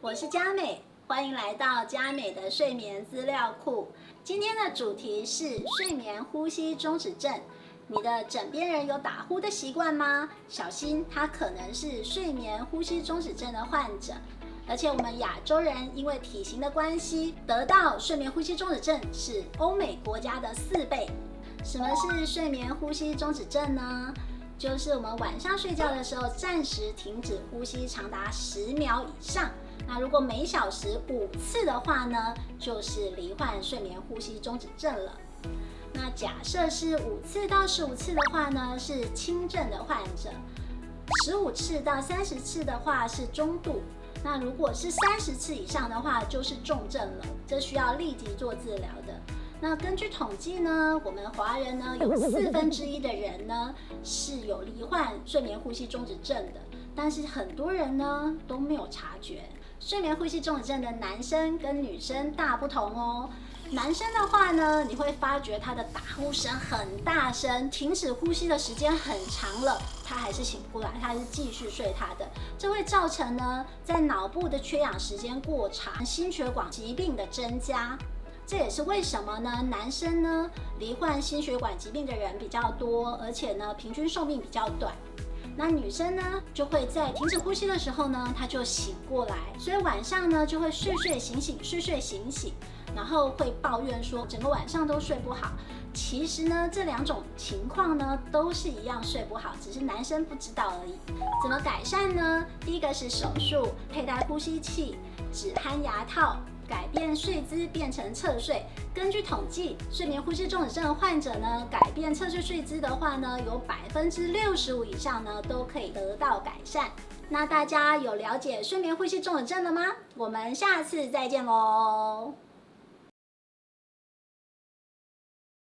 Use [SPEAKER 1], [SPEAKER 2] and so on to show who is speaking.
[SPEAKER 1] 我是佳美，欢迎来到佳美的睡眠资料库。今天的主题是睡眠呼吸中止症。你的枕边人有打呼的习惯吗？小心，他可能是睡眠呼吸中止症的患者。而且我们亚洲人因为体型的关系，得到睡眠呼吸中止症是欧美国家的4倍。什么是睡眠呼吸中止症呢？就是我们晚上睡觉的时候暂时停止呼吸长达10秒以上。那如果每小时5次的话呢，就是罹患睡眠呼吸中止症了。那假设是5次到15次的话呢，是轻症的患者；15次到30次的话是中度。那如果是30次以上的话，就是重症了，这需要立即做治疗的。那根据统计呢，我们华人呢有1/4的人呢是有罹患睡眠呼吸中止症的，但是很多人呢都没有察觉。睡眠呼吸中止症的男生跟女生大不同哦。男生的话呢，你会发觉他的打呼声很大声，停止呼吸的时间很长了，他还是醒不过来，他还是继续睡他的。这会造成呢，在脑部的缺氧时间过长，心血管疾病的增加。这也是为什么呢？男生呢，罹患心血管疾病的人比较多，而且呢，平均寿命比较短。那女生呢，就会在停止呼吸的时候呢，她就醒过来，所以晚上呢就会睡睡醒醒，睡睡醒醒，然后会抱怨说整个晚上都睡不好。其实呢，这2种情况呢都是一样睡不好，只是男生不知道而已。怎么改善呢？第一个是手术，佩戴呼吸器，止鼾牙套，改变睡姿变成侧睡。根据统计，睡眠呼吸中止症的患者呢，改变侧睡睡姿的话呢，有65%以上呢都可以得到改善。那大家有了解睡眠呼吸中止症了吗？我们下次再见喽。